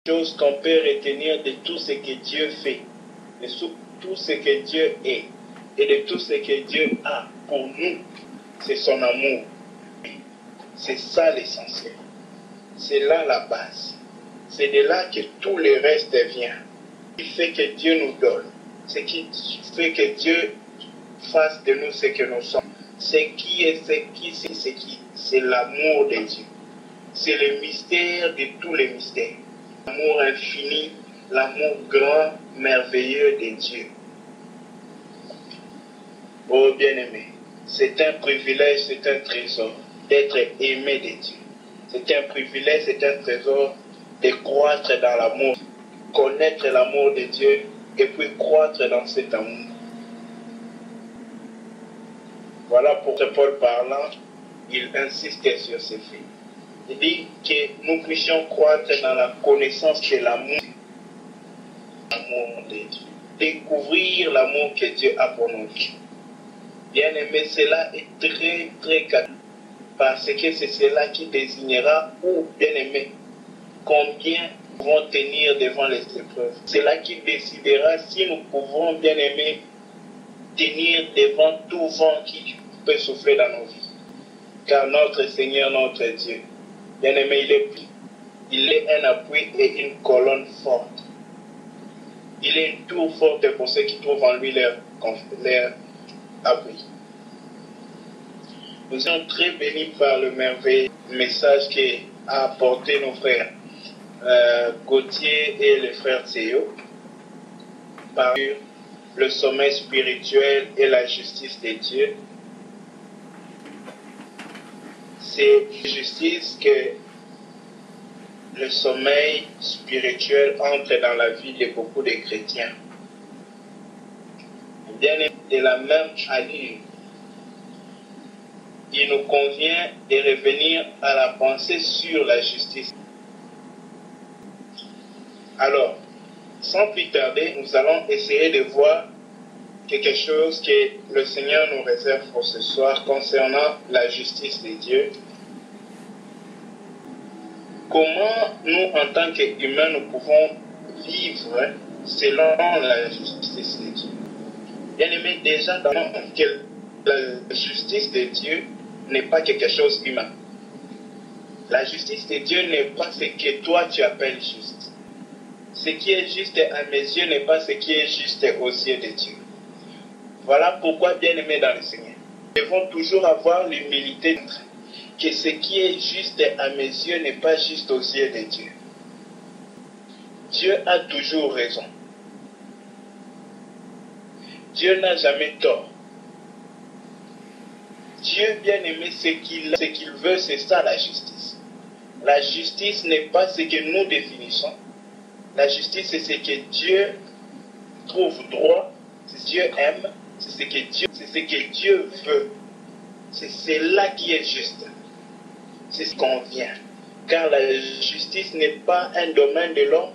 chose qu'on peut retenir de tout ce que Dieu fait, de tout ce que Dieu est et de tout ce que Dieu a pour nous, c'est son amour. C'est ça l'essentiel. C'est là la base. C'est de là que tout le reste vient. Ce qui fait que Dieu nous donne. Ce qui fait que Dieu fasse de nous ce que nous sommes. C'est l'amour de Dieu. C'est le mystère de tous les mystères. L'amour infini, l'amour grand, merveilleux de Dieu. Oh bien-aimé, c'est un privilège, c'est un trésor d'être aimé de Dieu. C'est un privilège, c'est un trésor de croître dans l'amour, connaître l'amour de Dieu et puis croître dans cet amour. Voilà pourquoi Paul parlant, il insiste sur ces faits. Il dit que nous puissions croître dans la connaissance de l'amour de Dieu. Découvrir l'amour que Dieu a pour nous. Bien aimé, cela est très très capital. Parce que c'est cela qui désignera, ou bien aimé, combien nous pouvons tenir devant les épreuves. C'est là qui décidera si nous pouvons, bien aimé, tenir devant tout vent qui peut souffler dans nos vies. Car notre Seigneur, notre Dieu, bien aimé, il est un appui et une colonne forte. Il est une tour forte pour ceux qui trouvent en lui leur appui. Nous sommes très bénis par le merveilleux message qu'a apporté nos frères Gauthier et le frère Théo par le sommeil spirituel et la justice de Dieu. C'est justice que le sommeil spirituel entre dans la vie de beaucoup de chrétiens. Bien de la même allure, il nous convient de revenir à la pensée sur la justice. Alors, sans plus tarder, nous allons essayer de voir quelque chose que le Seigneur nous réserve pour ce soir concernant la justice de Dieu. Comment nous, en tant qu'humains, nous pouvons vivre selon la justice de Dieu. Bien aimé, déjà, dans la justice de Dieu n'est pas quelque chose d'humain. La justice de Dieu n'est pas ce que toi tu appelles juste. Ce qui est juste à mes yeux n'est pas ce qui est juste aux yeux de Dieu. Voilà pourquoi, bien aimé dans le Seigneur, nous devons toujours avoir l'humilité que ce qui est juste à mes yeux n'est pas juste aux yeux de Dieu. Dieu a toujours raison. Dieu n'a jamais tort. Dieu, bien aimé, ce qu'il veut, c'est ça la justice. La justice n'est pas ce que nous définissons. La justice, c'est ce que Dieu trouve droit, c'est ce que Dieu aime, c'est ce que Dieu veut. C'est cela qui est juste. C'est ce qu'on vient. Car la justice n'est pas un domaine de l'homme.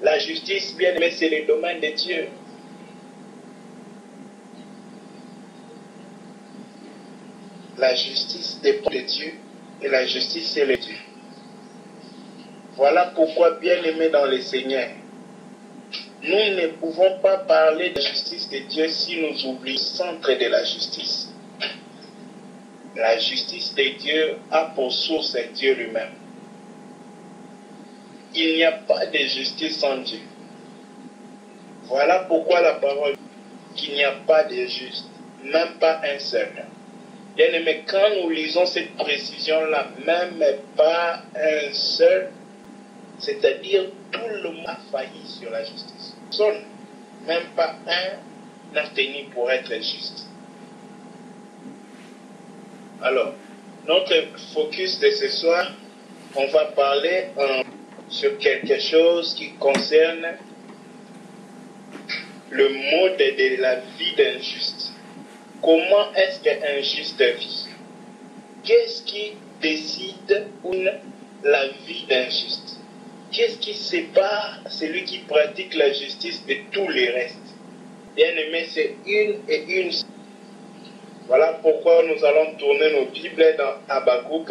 La justice, bien aimé, c'est le domaine de Dieu. La justice dépend de Dieu et la justice, c'est le Dieu. Voilà pourquoi, bien aimé dans le Seigneur, nous ne pouvons pas parler de la justice de Dieu si nous oublions le centre de la justice. La justice de Dieu a pour source Dieu lui-même. Il n'y a pas de justice sans Dieu. Voilà pourquoi la parole dit qu'il n'y a pas de juste, même pas un seul. Bien aimé, quand nous lisons cette précision-là, même pas un seul, c'est-à-dire tout le monde a failli sur la justice. Personne, même pas un, n'a tenu pour être juste. Alors, notre focus de ce soir, on va parler sur quelque chose qui concerne le mode de la vie d'un juste. Comment est-ce qu'un juste vit? Qu'est-ce qui décide la vie d'un juste? Qu'est-ce qui sépare celui qui pratique la justice de tous les restes? Bien aimé, c'est une et une. Voilà pourquoi nous allons tourner nos Bibles dans Habakkuk.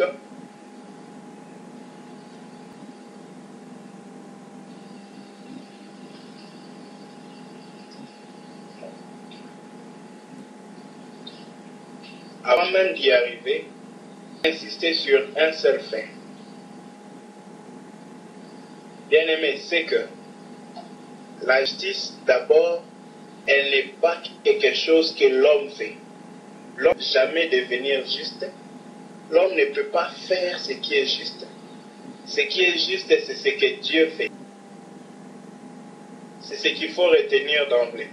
avant même d'y arriver, insister sur un seul fait. Bien-aimé, c'est que la justice, d'abord, elle n'est pas quelque chose que l'homme fait. L'homme ne peut jamais devenir juste. L'homme ne peut pas faire ce qui est juste. Ce qui est juste, c'est ce que Dieu fait. C'est ce qu'il faut retenir d'emblée.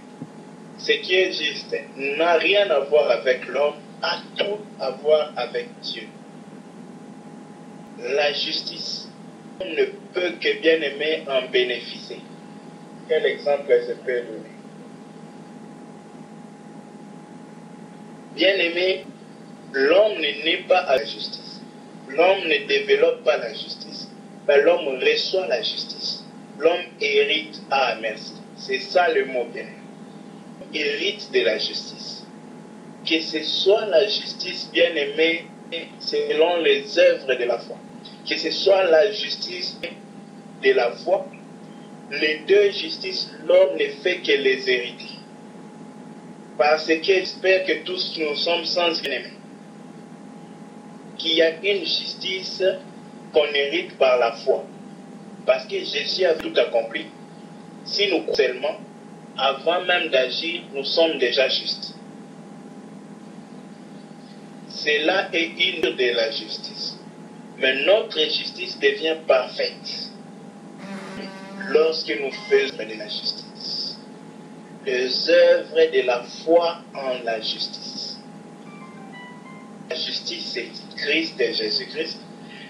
Ce qui est juste n'a rien à voir avec l'homme, a tout à voir avec Dieu. La justice, on ne peut que bien aimer en bénéficier. Quel exemple je peux donner? Bien aimé, l'homme ne naît pas à la justice. L'homme ne développe pas la justice. Mais l'homme reçoit la justice. L'homme hérite. Ah, merci. C'est ça le mot bien. Hérite de la justice. Que ce soit la justice bien aimée selon les œuvres de la foi. Que ce soit la justice de la foi. Les deux justices, l'homme ne fait que les hériter. Parce que j'espère que tous nous sommes sans bien-aimés. Qu'il y a une justice qu'on hérite par la foi. Parce que Jésus a tout accompli. Si nous croyons seulement, avant même d'agir, nous sommes déjà justes. Cela est une de la justice. Mais notre justice devient parfaite lorsque nous faisons de la justice. Les œuvres de la foi en la justice. La justice, c'est Christ et Jésus-Christ.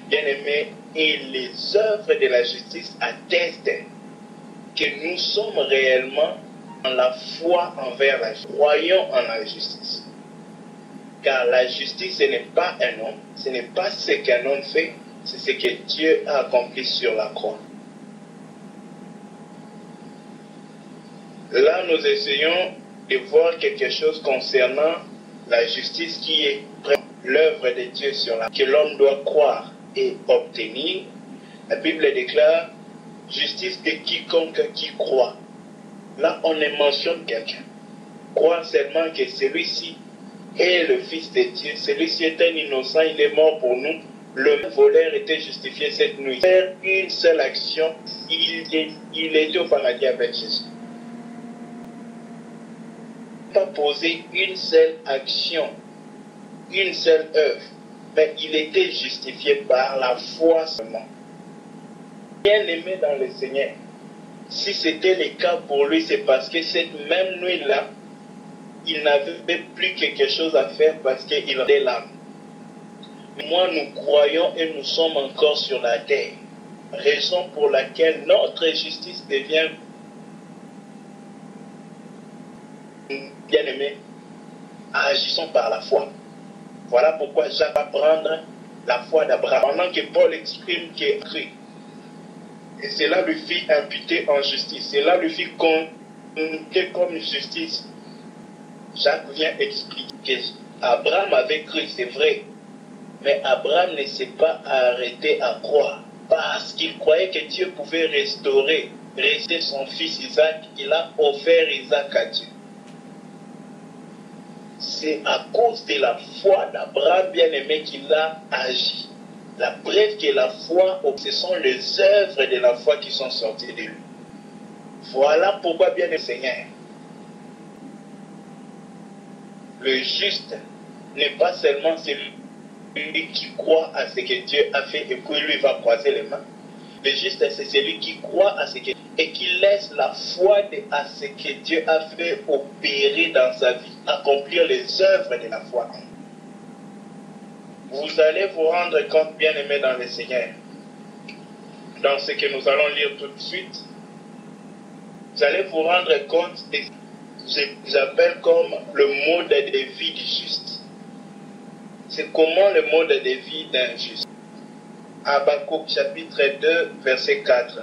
Bien-aimés, et les œuvres de la justice attestent que nous sommes réellement dans la foi envers la justice. Croyons en la justice. Car la justice, ce n'est pas un homme, ce n'est pas ce qu'un homme fait, c'est ce que Dieu a accompli sur la croix. Là, nous essayons de voir quelque chose concernant la justice qui est l'œuvre de Dieu sur la que l'homme doit croire et obtenir. La Bible déclare justice de quiconque qui croit. Là, on ne mentionne quelqu'un. Croire seulement que celui-ci est le Fils de Dieu. Celui-ci est un innocent, il est mort pour nous. Le voleur était justifié cette nuit. Faire une seule action, il était au paradis avec Jésus. Pas poser une seule action, une seule œuvre, mais il était justifié par la foi seulement. Bien aimé dans le Seigneur, si c'était le cas pour lui, c'est parce que cette même nuit-là, il n'avait plus quelque chose à faire parce qu'il avait l'âme. Moi, nous croyons et nous sommes encore sur la terre, raison pour laquelle notre justice devient bien-aimé, agissons par la foi. Voilà pourquoi Jacques va prendre la foi d'Abraham. Pendant que Paul exprime qu'il est cru. Et cela lui fit imputer en justice. Cela lui fit compter comme justice. Jacques vient expliquer qu'Abraham avait cru, c'est vrai. Mais Abraham ne s'est pas arrêté à croire. Parce qu'il croyait que Dieu pouvait restaurer son fils Isaac. Il a offert Isaac à Dieu. C'est à cause de la foi d'Abraham bien-aimé qu'il a agi. La preuve que la foi, ce sont les œuvres de la foi qui sont sorties de lui. Voilà pourquoi bien-aimé Seigneur, le juste n'est pas seulement celui qui croit à ce que Dieu a fait et puis lui va croiser les mains. Le juste, c'est celui qui croit à ce que et qui laisse la foi à ce que Dieu a fait opérer dans sa vie, accomplir les œuvres de la foi. Vous allez vous rendre compte, bien-aimés dans le Seigneur, dans ce que nous allons lire tout de suite, vous allez vous rendre compte de ce que j'appelle comme le mode de vie du juste. C'est comment le mode de vie d'un juste. Habakkuk chapitre 2, verset 4.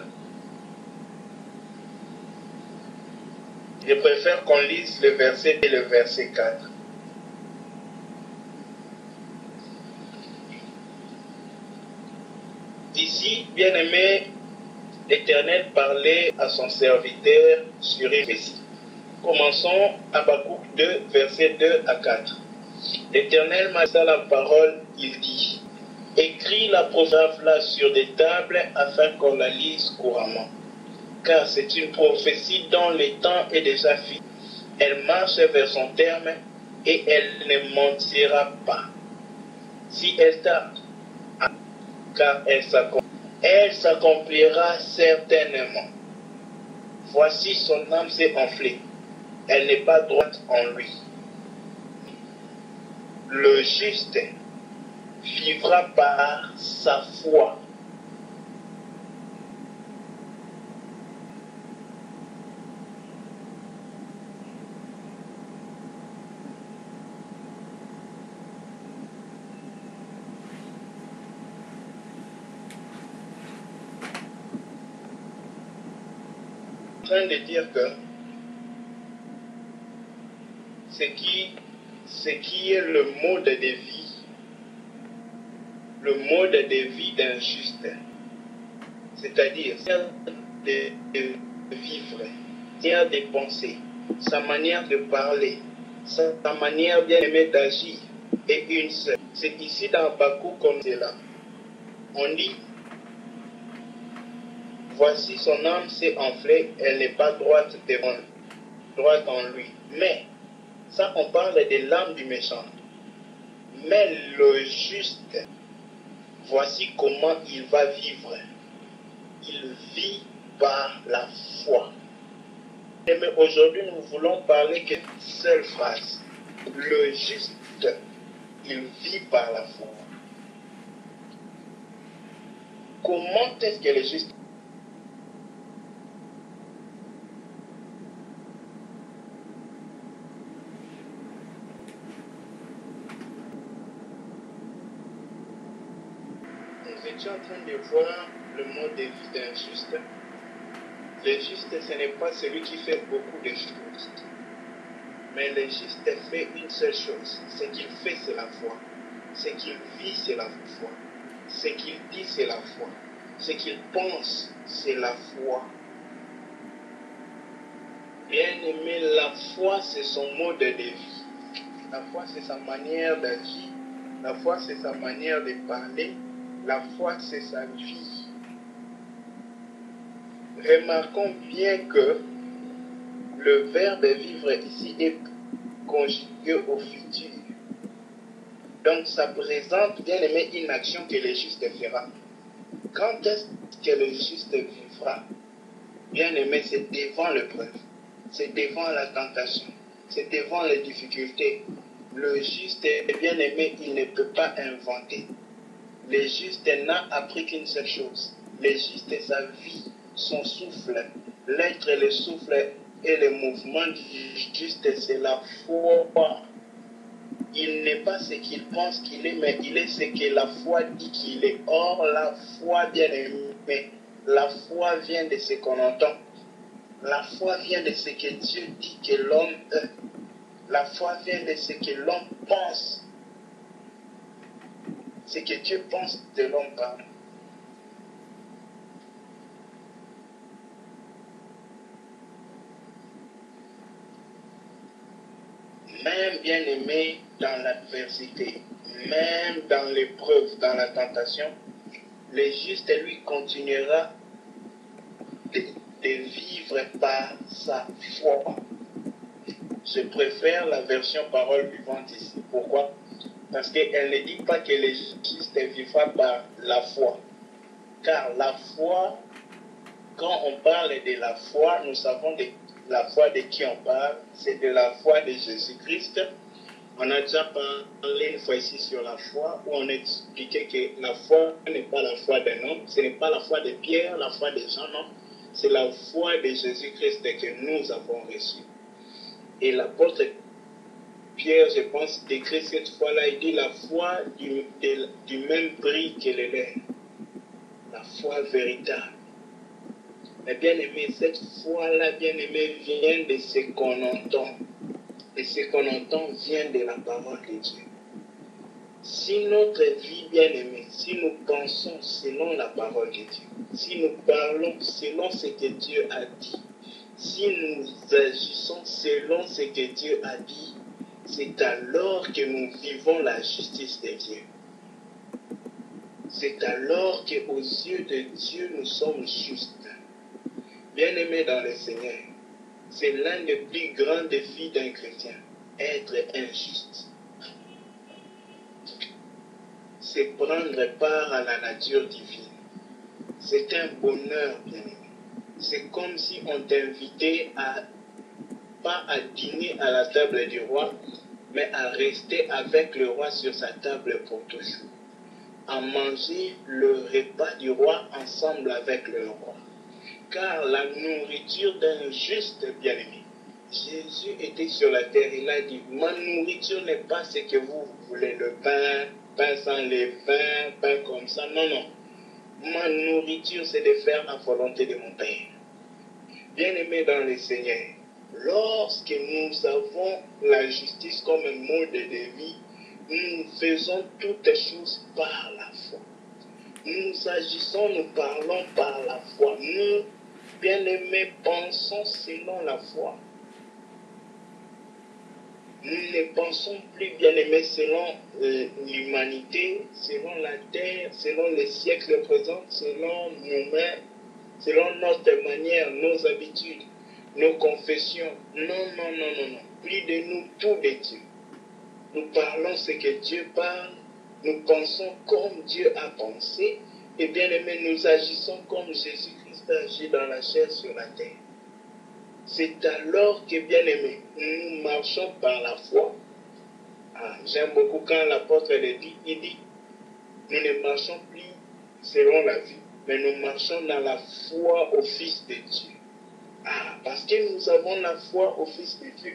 Je préfère qu'on lise le verset et le verset 4. Ici, bien-aimé, l'Éternel parlait à son serviteur sur un récit. Commençons Habakkuk 2, verset 2 à 4. L'Éternel m'a dit la parole, il dit, écris la prophétie là sur des tables afin qu'on la lise couramment. Car c'est une prophétie dont le temps est déjà fini. Elle marche vers son terme et elle ne mentira pas. Si elle tarde, car elle s'accomplira certainement. Voici son âme s'est enflée. Elle n'est pas droite en lui. Le juste vivra par sa foi. En train de dire que ce qui est le mode de vie, d'un juste, c'est-à-dire de vivre, de penser, sa manière de parler, sa manière bien aimée d'agir est une seule. C'est ici dans Habakkuk qu'on est là. On dit, voici son âme s'est enflée, elle n'est pas droite en lui. Mais, ça on parle de l'âme du méchant. Mais le juste, voici comment il va vivre. Il vit par la foi. Mais aujourd'hui, nous voulons parler qu'une seule phrase. Le juste, il vit par la foi. Comment est-ce que le juste Nous étions en train de voir le mode de vie d'un juste. Le juste, ce n'est pas celui qui fait beaucoup de choses. Mais le juste fait une seule chose. Ce qu'il fait, c'est la foi. Ce qu'il vit, c'est la foi. Ce qu'il dit, c'est la foi. Ce qu'il pense, c'est la foi. Bien-aimé, la foi, c'est son mode de vie. La foi, c'est sa manière d'agir. La foi, c'est sa manière de parler. La foi, c'est sa vie. Remarquons bien que le verbe vivre ici est conjugué au futur. Donc, ça présente, bien aimé, une action que le juste fera. Quand est-ce que le juste vivra? Bien aimé, c'est devant l'épreuve. C'est devant la tentation. C'est devant les difficultés. Le juste, bien aimé, il ne peut pas inventer. Le juste n'a appris qu'une seule chose. Le juste, sa vie, son souffle. L'être, le souffle et le mouvement du juste, c'est la foi. Il n'est pas ce qu'il pense qu'il est, mais il est ce que la foi dit qu'il est. Or, la foi, bien aimé, la foi vient de ce qu'on entend. La foi vient de ce que Dieu dit que l'homme est. La foi vient de ce que l'homme pense. Ce que Dieu pense de l'homme parle. Même bien aimé dans l'adversité, même dans l'épreuve, dans la tentation, le juste lui continuera de vivre par sa foi. Je préfère la version parole vivante ici. Pourquoi? Parce qu'elle ne dit pas que le juste vivra par la foi. Car la foi, quand on parle de la foi, nous savons de la foi de qui on parle. C'est de la foi de Jésus-Christ. On a déjà parlé une fois ici sur la foi, où on expliquait que la foi n'est pas la foi d'un homme, ce n'est pas la foi de Pierre, la foi de Jean, non. C'est la foi de Jésus-Christ que nous avons reçue. Et l'apôtre Pierre, je pense, décrit cette foi-là, il dit la foi du même prix que le lait. La foi véritable. Mais bien aimé, cette foi-là, bien aimé, vient de ce qu'on entend. Et ce qu'on entend vient de la parole de Dieu. Si notre vie, bien aimé, si nous pensons selon la parole de Dieu, si nous parlons selon ce que Dieu a dit, si nous agissons selon ce que Dieu a dit, c'est alors que nous vivons la justice de Dieu. C'est alors qu'aux yeux de Dieu, nous sommes justes. Bien-aimés dans le Seigneur, c'est l'un des plus grands défis d'un chrétien, être injuste. C'est prendre part à la nature divine. C'est un bonheur, bien-aimé. C'est comme si on t'invitait pas à dîner à la table du roi, mais à rester avec le roi sur sa table pour toujours. À manger le repas du roi ensemble avec le roi. Car la nourriture d'un juste bien-aimé. Jésus était sur la terre, il a dit, ma nourriture n'est pas ce que vous voulez, le pain sans levain, pain comme ça. Non, non. Ma nourriture, c'est de faire la volonté de mon Père. Bien-aimé dans le Seigneur, lorsque nous avons la justice comme un mode de vie, nous faisons toutes choses par la foi. Nous agissons, nous parlons par la foi. Nous, bien-aimés, pensons selon la foi. Nous ne pensons plus, bien-aimés, selon l'humanité, selon la terre, selon les siècles présents, selon nous-mêmes, selon notre manière, nos habitudes, nos confessions. Non, non, non, non, non. Plus de nous, tout de Dieu. Nous parlons ce que Dieu parle, nous pensons comme Dieu a pensé, et bien aimé, nous agissons comme Jésus-Christ agit dans la chair sur la terre. C'est alors que, bien aimé, nous marchons par la foi. J'aime beaucoup quand l'apôtre le dit, il dit, nous ne marchons plus selon la vie, mais nous marchons dans la foi au Fils de Dieu. Parce que nous avons la foi au Fils de Dieu.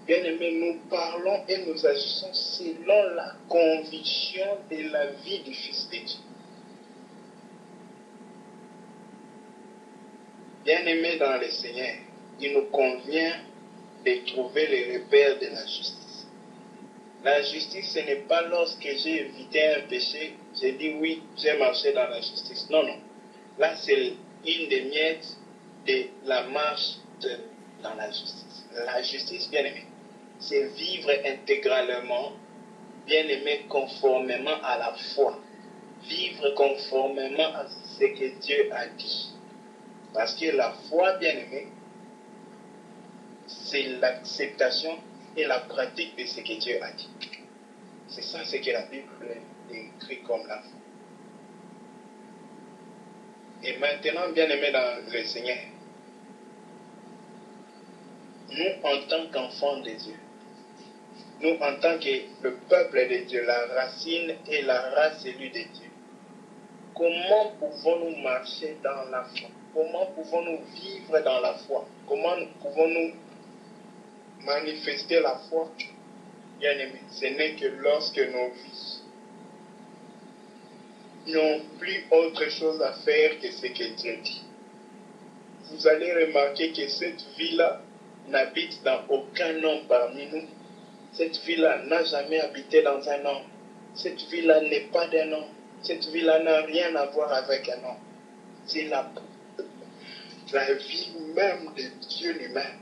Bien aimé, nous parlons et nous agissons selon la conviction de la vie du Fils de Dieu. Bien aimé dans le Seigneur, il nous convient de trouver les repères de la justice. La justice, ce n'est pas lorsque j'ai évité un péché, j'ai dit oui, j'ai marché dans la justice. Non, non. Là, c'est une des miettes de la marche dans la justice. La justice, bien aimé, c'est vivre intégralement, bien aimé, conformément à la foi. Vivre conformément à ce que Dieu a dit. Parce que la foi, bien aimé, c'est l'acceptation et la pratique de ce que Dieu a dit. C'est ça ce que la Bible décrit comme la foi. Et maintenant, bien aimé dans le Seigneur, nous en tant qu'enfants de Dieu, nous en tant que le peuple de Dieu, la racine et la race élue de Dieu, comment pouvons-nous marcher dans la foi? Comment pouvons-nous vivre dans la foi? Comment pouvons-nous manifester la foi? Bien aimé, ce n'est que lorsque nos vies n'ont plus autre chose à faire que ce que Dieu dit. Vous allez remarquer que cette vie-là n'habite dans aucun homme parmi nous. Cette vie-là n'a jamais habité dans un homme. Cette vie-là n'est pas d'un homme. Cette vie-là n'a rien à voir avec un homme. C'est la vie même de Dieu lui-même.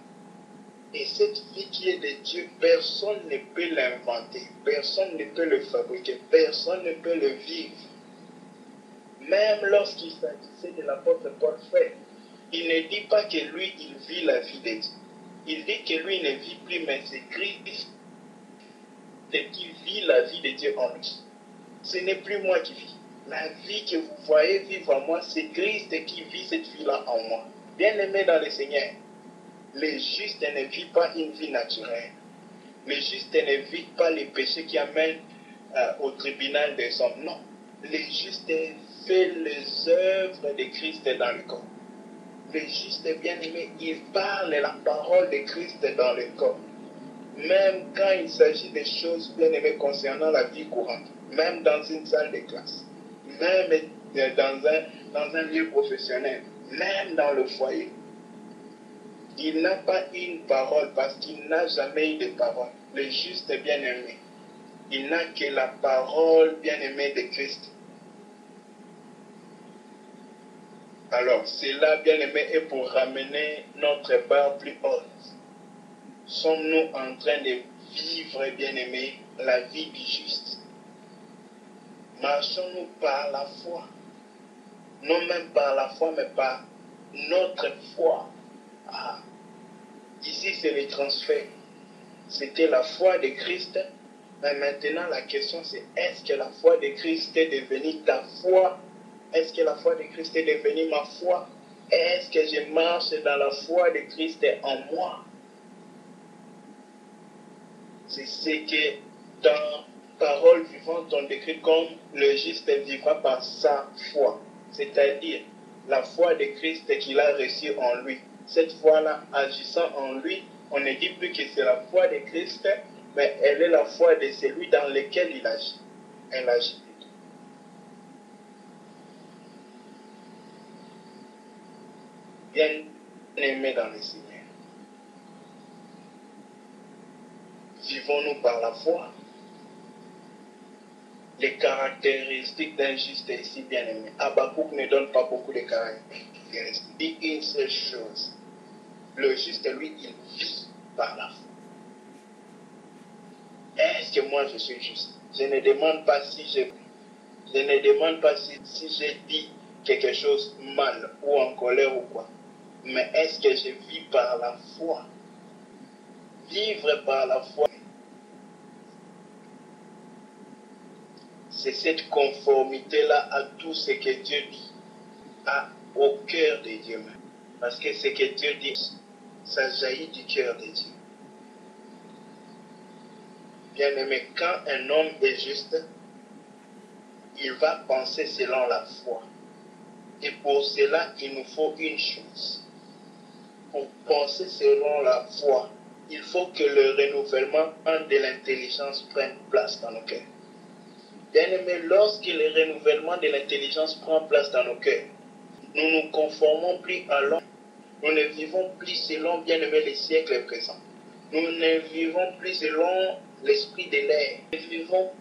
Et cette vie qui est de Dieu, personne ne peut l'inventer. Personne ne peut le fabriquer. Personne ne peut le vivre. Même lorsqu'il s'agissait de l'apôtre Paul, frère, il ne dit pas que lui, il vit la vie de Dieu. Il dit que lui ne vit plus, mais c'est Christ qui vit la vie de Dieu en lui. Ce n'est plus moi qui vis. La vie que vous voyez vivre en moi, c'est Christ qui vit cette vie-là en moi. Bien-aimé dans le Seigneur, les justes ne vivent pas une vie naturelle. Les justes ne vivent pas les péchés qui amènent au tribunal des hommes. Non. Les justes font les œuvres de Christ dans le corps. Les justes bien-aimés, ils parlent la parole de Christ dans le corps. Même quand il s'agit des choses bien-aimées concernant la vie courante, même dans une salle de classe, même dans un lieu professionnel, même dans le foyer. Il n'a pas une parole parce qu'il n'a jamais eu de parole. Le juste bien-aimé, il n'a que la parole bien-aimée de Christ. Alors, cela, bien-aimé, est pour ramener notre barre plus haute. sommes-nous en train de vivre, bien-aimés, la vie du juste? Marchons-nous par la foi? Non même par la foi, mais par notre foi. Ah, ici c'est le transfert. C'était la foi de Christ. Mais maintenant la question c'est, est-ce que la foi de Christ est devenue ta foi? Est-ce que la foi de Christ est devenue ma foi? Est-ce que je marche dans la foi de Christ en moi? C'est ce que dans Parole vivante on décrit comme le juste vivra par sa foi. C'est-à-dire la foi de Christ qu'il a reçue en lui. Cette foi-là, agissant en lui, on ne dit plus que c'est la foi de Christ, mais elle est la foi de celui dans lequel il agit. Elle agit. Bien aimé dans le Seigneur. Vivons-nous par la foi? Les caractéristiques d'un juste ici, bien aimé. Habakkuk ne donne pas beaucoup de caractéristiques. Il dit une seule chose. Le juste, lui, il vit par la foi. Est-ce que moi je suis juste? Je ne demande pas si je ne demande pas si j'ai dit quelque chose mal ou en colère ou quoi. Mais est-ce que je vis par la foi? Vivre par la foi, c'est cette conformité-là à tout ce que Dieu dit, au cœur de Dieu même. Parce que ce que Dieu dit, ça jaillit du cœur de Dieu. Bien-aimé, quand un homme est juste, il va penser selon la foi. Et pour cela, il nous faut une chose. Pour penser selon la foi, il faut que le renouvellement de l'intelligence prenne place dans nos cœurs. Bien-aimé, lorsque le renouvellement de l'intelligence prend place dans nos cœurs, nous ne nous conformons plus à l'homme. Nous ne vivons plus selon, bien-aimé, les siècles présents. Nous ne vivons plus selon l'esprit de l'air. Nous ne vivons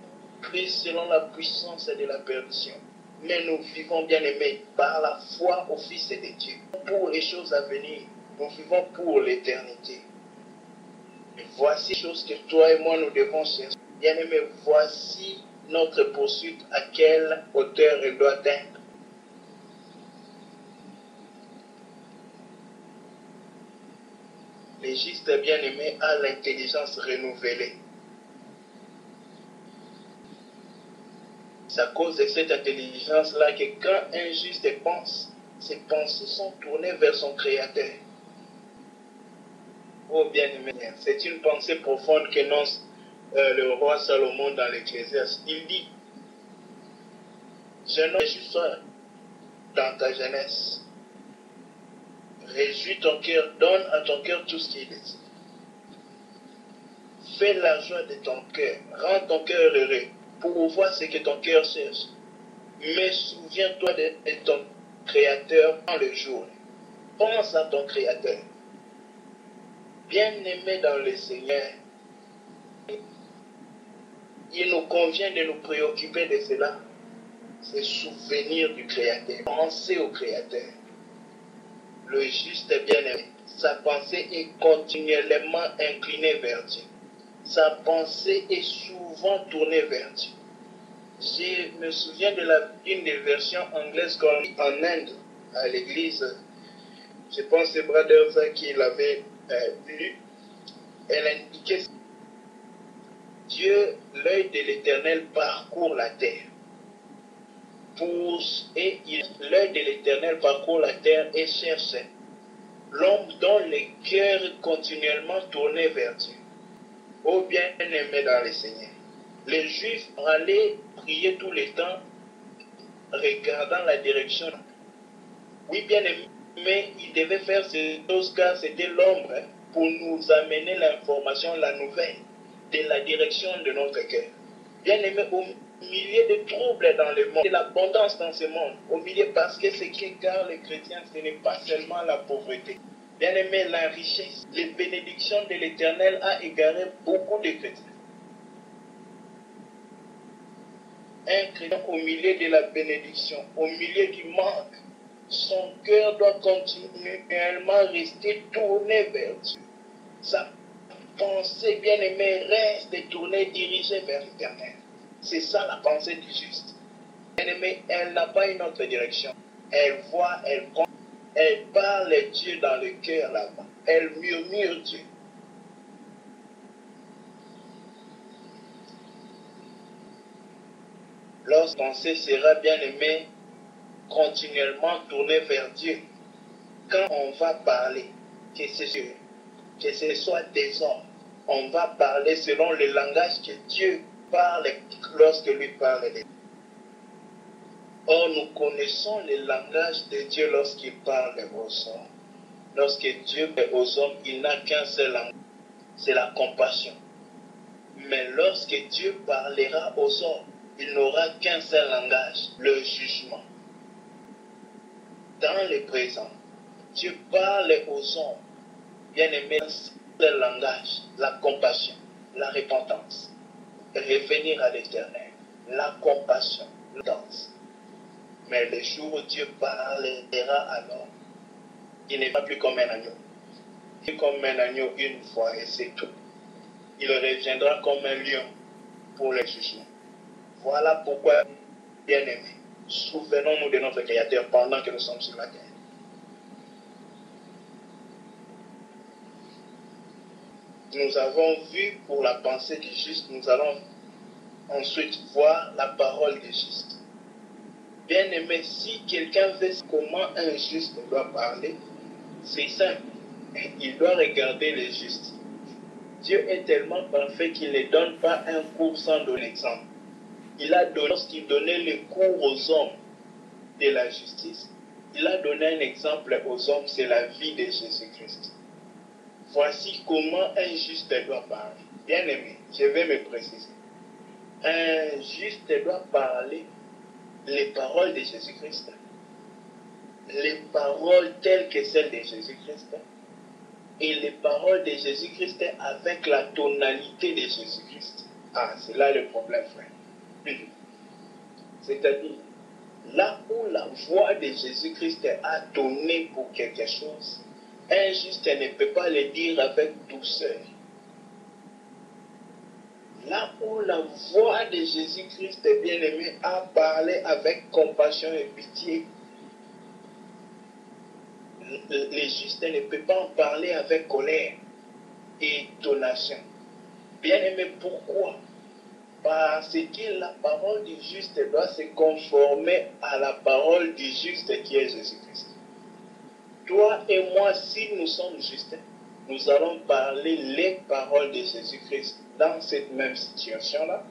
plus selon la puissance de la perdition. Mais nous vivons, bien-aimés, par la foi au Fils de Dieu. Pour les choses à venir, nous vivons pour l'éternité. Et voici les choses que toi et moi nous devons chercher. Bien-aimés, voici notre poursuite, à quelle hauteur elle doit être. Le juste bien-aimé a l'intelligence renouvelée. C'est à cause de cette intelligence-là que quand un juste pense, ses pensées sont tournées vers son Créateur. Oh bien-aimé, c'est une pensée profonde qu'énonce le roi Salomon dans l'Ecclésiaste. Il dit, jeune homme, réjouis-toi dans ta jeunesse. Réjouis ton cœur, donne à ton cœur tout ce qu'il désire. Fais la joie de ton cœur, rends ton cœur heureux pour voir ce que ton cœur cherche. Mais souviens-toi de ton Créateur dans le jour. Pense à ton Créateur. Bien-aimé dans le Seigneur, il nous convient de nous préoccuper de cela. C'est souvenir du Créateur. Penser au Créateur. Le juste bien-aimé, sa pensée est continuellement inclinée vers Dieu. Sa pensée est souvent tournée vers Dieu. Je me souviens de une des versions anglaises qu'on lit en Inde, à l'église. Je pense que c'est Brother qui l'avait lu. Elle indiquait Dieu, l'œil de l'Éternel parcourt la terre. L'œil de l'Éternel parcourt la terre et cherche l'homme dont le cœur est continuellement tourné vers Dieu. Ô bien-aimé dans le Seigneur, les Juifs allaient prier tout le temps, regardant la direction. Oui, bien-aimé, mais ils devaient faire ces choses car c'était l'ombre pour nous amener l'information, la nouvelle de la direction de notre cœur. Bien-aimé, au milieu de troubles dans le monde, de l'abondance dans ce monde, au milieu parce que ce qui égare les chrétiens, ce n'est pas seulement la pauvreté. Bien-aimé, la richesse, les bénédictions de l'Éternel a égaré beaucoup de chrétiens. Un chrétien au milieu de la bénédiction, au milieu du manque, son cœur doit continuellement rester tourné vers Dieu. Sa pensée, bien-aimé, reste tournée, dirigée vers l'Éternel. C'est ça la pensée du juste. Bien-aimé, elle n'a pas une autre direction. Elle voit, elle prend, elle parle Dieu dans le cœur là-bas. Elle murmure Dieu. Lorsque pensée sera, bien-aimé, continuellement tournée vers Dieu, quand on va parler, que ce soit des hommes, on va parler selon le langage que Dieu parle lorsque lui parle. Or, nous connaissons le langage de Dieu lorsqu'il parle aux hommes. Lorsque Dieu parle aux hommes, il n'a qu'un seul langage, c'est la compassion. Mais lorsque Dieu parlera aux hommes, il n'aura qu'un seul langage, le jugement. Dans le présent, Dieu parle aux hommes, bien-aimés, le langage, la compassion, la repentance, revenir à l'Éternel, la compassion, la danse. Mais le jour où Dieu parlera alors, il n'est pas plus comme un agneau. Il est comme un agneau une fois et c'est tout. Il reviendra comme un lion pour le jugement. Voilà pourquoi, bien-aimés, souvenons-nous de notre Créateur pendant que nous sommes sur la terre. Nous avons vu pour la pensée du juste, nous allons ensuite voir la parole du juste. Bien-aimé, si quelqu'un veut comment un juste doit parler, c'est simple. Il doit regarder le juste. Dieu est tellement parfait qu'il ne donne pas un cours sans donner l'exemple. Lorsqu'il donnait le cours aux hommes de la justice, il a donné un exemple aux hommes, c'est la vie de Jésus-Christ. Voici comment un juste doit parler. Bien-aimé, je vais me préciser. Un juste doit parler les paroles de Jésus-Christ. Les paroles telles que celles de Jésus-Christ. Et les paroles de Jésus-Christ avec la tonalité de Jésus-Christ. Ah, c'est là le problème, frère. C'est-à-dire, là où la voix de Jésus-Christ a donné pour quelque chose, un juste ne peut pas le dire avec douceur. Là où la voix de Jésus-Christ, bien-aimé, a parlé avec compassion et pitié, le juste ne peut pas en parler avec colère et donation. Bien-aimé, pourquoi? Parce que la parole du juste doit se conformer à la parole du juste qui est Jésus-Christ. Toi et moi, si nous sommes justes, nous allons parler les paroles de Jésus-Christ dans cette même situation-là.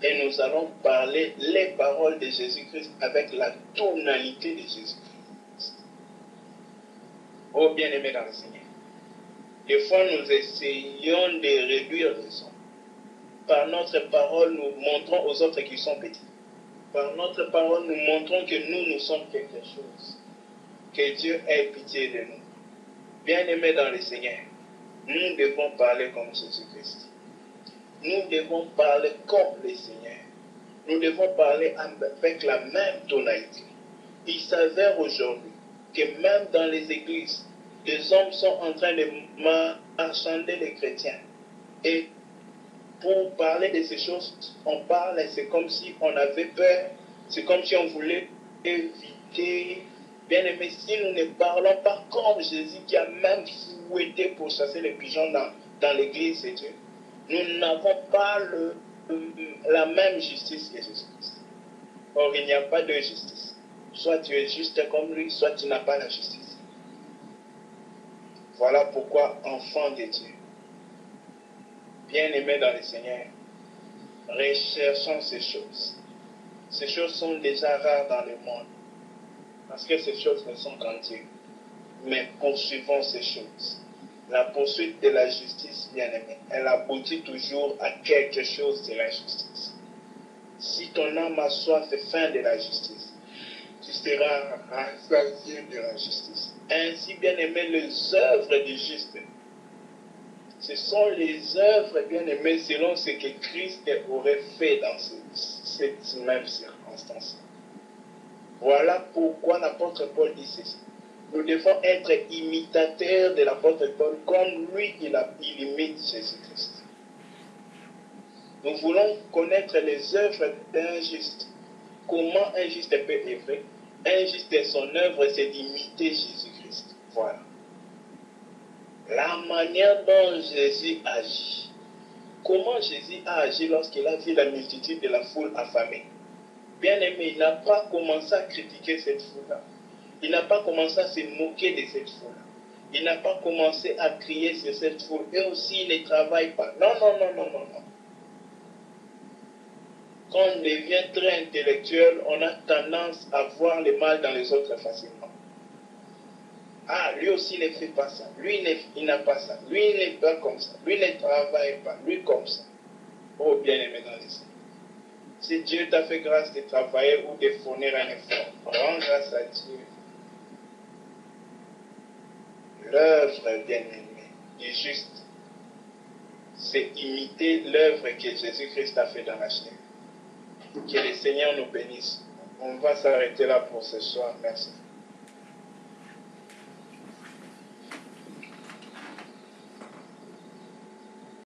Et nous allons parler les paroles de Jésus-Christ avec la tonalité de Jésus-Christ. Oh bien-aimé dans le Seigneur. Des fois, nous essayons de réduire le son. Par notre parole, nous montrons aux autres qu'ils sont petits. Par notre parole, nous montrons que nous sommes quelque chose. Que Dieu ait pitié de nous. Bien-aimés dans le Seigneur, nous devons parler comme Jésus-Christ. Nous devons parler comme le Seigneur. Nous devons parler avec la même tonalité. Il s'avère aujourd'hui que même dans les églises, des hommes sont en train de marchander les chrétiens. Et pour parler de ces choses, on parle, c'est comme si on avait peur, c'est comme si on voulait éviter. Bien aimé, si nous ne parlons pas comme Jésus qui a même fouetté pour chasser les pigeons dans l'église de Dieu, nous n'avons pas la même justice que Jésus-Christ. Or, il n'y a pas de justice. Soit tu es juste comme lui, soit tu n'as pas la justice. Voilà pourquoi, enfant de Dieu, bien-aimés dans le Seigneur, recherchons ces choses. Ces choses sont déjà rares dans le monde, parce que ces choses ne sont qu'en Dieu. Mais poursuivons ces choses. La poursuite de la justice, bien-aimé, elle aboutit toujours à quelque chose de la justice. Si ton âme a soif et faim de la justice, tu seras rassasié de la justice. Ainsi, bien-aimé, les œuvres du juste, ce sont les œuvres, bien-aimées, selon ce que Christ aurait fait dans cette même circonstance. Voilà pourquoi l'apôtre Paul dit ceci. Nous devons être imitateurs de l'apôtre Paul comme lui, il imite Jésus-Christ. Nous voulons connaître les œuvres d'un juste. Comment un juste peut œuvrer? Un juste, son œuvre, c'est d'imiter Jésus-Christ. Voilà. La manière dont Jésus agit. Comment Jésus a agi lorsqu'il a vu la multitude de la foule affamée? Bien aimé, il n'a pas commencé à critiquer cette foule-là. Il n'a pas commencé à se moquer de cette foule-là. Il n'a pas commencé à crier sur cette foule. Eux aussi, ils ne travaillent pas. Non, non, non, non, non, non. Quand on devient très intellectuel, on a tendance à voir le mal dans les autres facilement. Ah, lui aussi ne fait pas ça. Lui, il n'a pas ça. Lui, il n'est pas comme ça. Lui, ne travaille pas. Lui, comme ça. Oh, bien aimé dans les cieux. Si Dieu t'a fait grâce de travailler ou de fournir un effort, rends grâce à Dieu. L'œuvre, bien aimé, du juste, c'est imiter l'œuvre que Jésus-Christ a fait dans la chair. Que le Seigneur nous bénisse. On va s'arrêter là pour ce soir. Merci.